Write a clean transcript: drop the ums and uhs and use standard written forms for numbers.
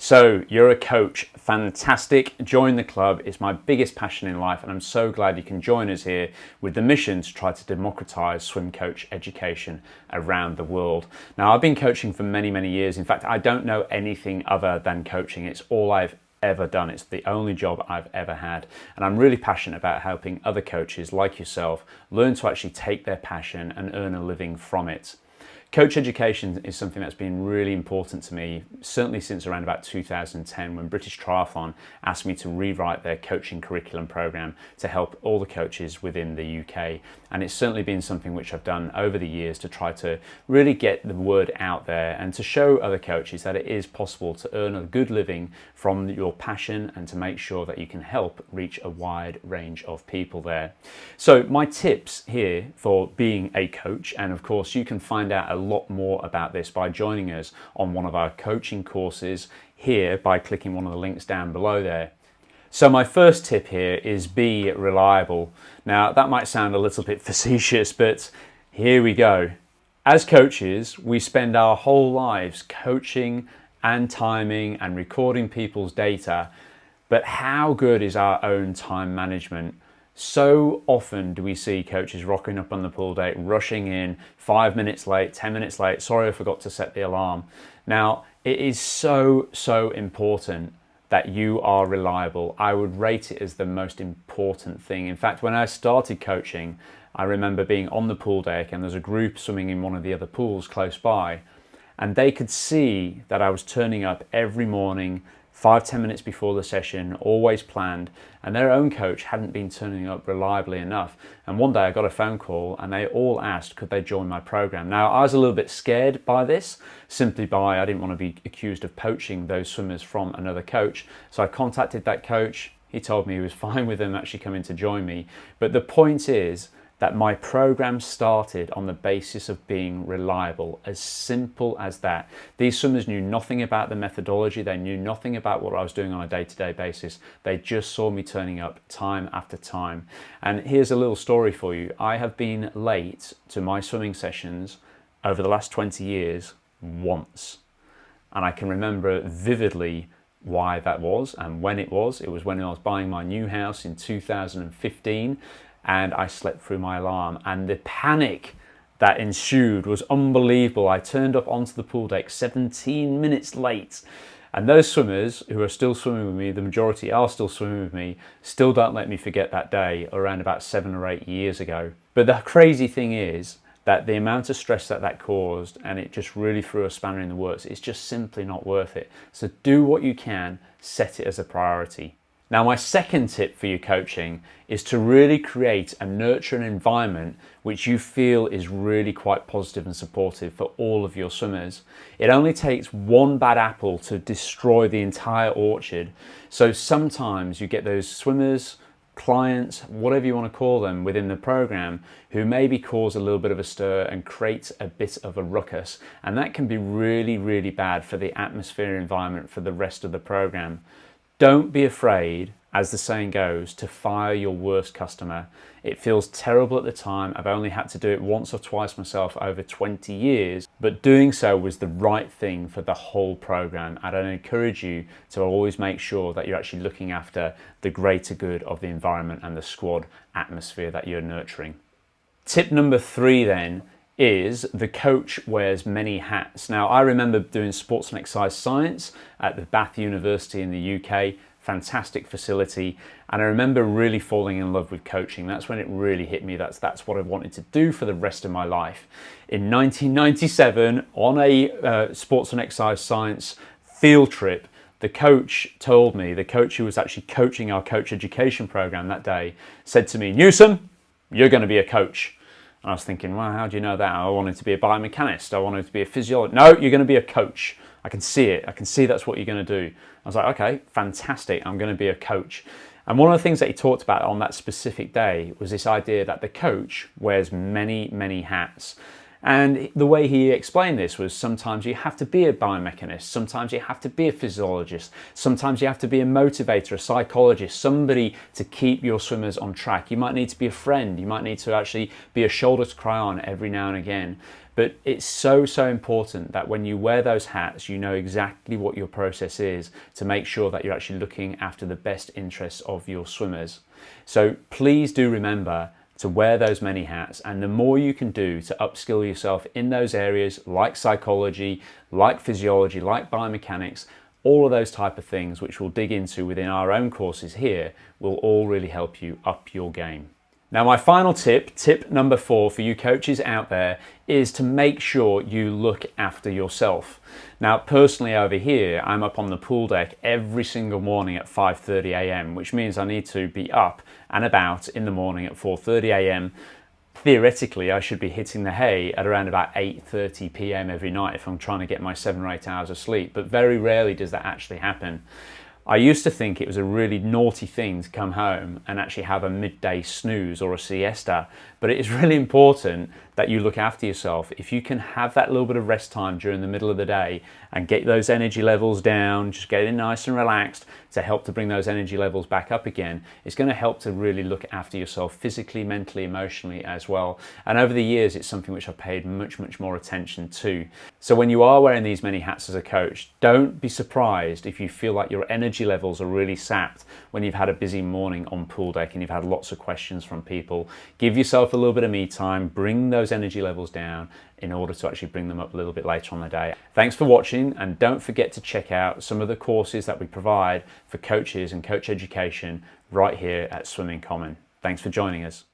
So you're a coach, fantastic, join the club. It's my biggest passion in life and I'm so glad you can join us here with the mission to try to democratize swim coach education around the world. Now I've been coaching for many years. In fact, I don't know anything other than coaching. It's all I've ever done. It's the only job I've ever had. And I'm really passionate about helping other coaches like yourself learn to actually take their passion and earn a living from it. Coach education is something that's been really important to me, certainly since around about 2010 when British Triathlon asked me to rewrite their coaching curriculum program to help all the coaches within the UK. And it's certainly been something which I've done over the years to try to really get the word out there and to show other coaches that it is possible to earn a good living from your passion and to make sure that you can help reach a wide range of people there. So my tips here for being a coach, and of course you can find out a lot more about this by joining us on one of our coaching courses here by clicking one of the links down below there. So my first tip here is be reliable. Now that might sound a little bit facetious, but here we go. As coaches, we spend our whole lives coaching and timing and recording people's data, but how good is our own time management? So often do we see coaches rocking up on the pool day, rushing in 5 minutes late, 10 minutes late, sorry I forgot to set the alarm. Now, it is so important that you are reliable. I would rate it as the most important thing. In fact, when I started coaching, I remember being on the pool deck and there's a group swimming in one of the other pools close by, and they could see that I was turning up every morning 5-10 minutes before the session, always planned, and their own coach hadn't been turning up reliably enough. And one day I got a phone call and they all asked could they join my program. Now I was a little bit scared by this, simply by I didn't want to be accused of poaching those swimmers from another coach. So I contacted that coach. He told me he was fine with them actually coming to join me. But the point is that my program started on the basis of being reliable, as simple as that. These swimmers knew nothing about the methodology, they knew nothing about what I was doing on a day-to-day basis. They just saw me turning up time after time. And here's a little story for you. I have been late to my swimming sessions over the last 20 years once. And I can remember vividly why that was and when it was. It was when I was buying my new house in 2015. And I slept through my alarm, and the panic that ensued was unbelievable. I turned up onto the pool deck 17 minutes late, and those swimmers who are still swimming with me, the majority are still swimming with me, still don't let me forget that day around about 7 or 8 years ago. But the crazy thing is that the amount of stress that caused, and it just really threw a spanner in the works, it's just simply not worth it. So do what you can, set it as a priority. Now, my second tip for your coaching is to really create and nurture an environment which you feel is really quite positive and supportive for all of your swimmers. It only takes one bad apple to destroy the entire orchard. So sometimes you get those swimmers, clients, whatever you want to call them within the program, who maybe cause a little bit of a stir and create a bit of a ruckus. And that can be really bad for the atmosphere environment for the rest of the program. Don't be afraid, as the saying goes, to fire your worst customer. It feels terrible at the time. I've only had to do it once or twice myself over 20 years, but doing so was the right thing for the whole program. And I encourage you to always make sure that you're actually looking after the greater good of the environment and the squad atmosphere that you're nurturing. Tip number 3 then is the coach wears many hats. Now, I remember doing sports and exercise science at the Bath University in the UK, fantastic facility, and I remember really falling in love with coaching. That's when it really hit me. That's what I wanted to do for the rest of my life. In 1997, on a sports and exercise science field trip, the coach told me, the coach who was actually coaching our coach education program that day, said to me, "Newsom, you're going to be a coach." And I was thinking, well, how do you know that? I wanted to be a biomechanist. I wanted to be a physiologist. No, you're going to be a coach. I can see it. I can see that's what you're going to do. I was like, okay, fantastic. I'm going to be a coach. And one of the things that he talked about on that specific day was this idea that the coach wears many hats. And the way he explained this was sometimes you have to be a biomechanist, sometimes you have to be a physiologist, sometimes you have to be a motivator, a psychologist, somebody to keep your swimmers on track. You might need to be a friend, you might need to actually be a shoulder to cry on every now and again. But it's so important that when you wear those hats, you know exactly what your process is to make sure that you're actually looking after the best interests of your swimmers. So please do remember to wear those many hats, and the more you can do to upskill yourself in those areas like psychology, like physiology, like biomechanics, all of those type of things which we'll dig into within our own courses here will all really help you up your game. Now, my final tip number 4 for you coaches out there is to make sure you look after yourself. Now, personally over here, I'm up on the pool deck every single morning at 5:30 a.m, which means I need to be up and about in the morning at 4:30 a.m. Theoretically, I should be hitting the hay at around about 8:30 p.m. every night if I'm trying to get my 7 or 8 hours of sleep, but very rarely does that actually happen. I used to think it was a really naughty thing to come home and actually have a midday snooze or a siesta, but it is really important that you look after yourself. If you can have that little bit of rest time during the middle of the day and get those energy levels down, just get in nice and relaxed to help to bring those energy levels back up again, it's going to help to really look after yourself physically, mentally, emotionally as well. And over the years, it's something which I've paid much more attention to. So when you are wearing these many hats as a coach, don't be surprised if you feel like your energy levels are really sapped when you've had a busy morning on pool deck and you've had lots of questions from people. Give yourself a little bit of me time, bring those energy levels down in order to actually bring them up a little bit later on the day. Thanks for watching, and don't forget to check out some of the courses that we provide for coaches and coach education right here at Swimming Common. Thanks for joining us.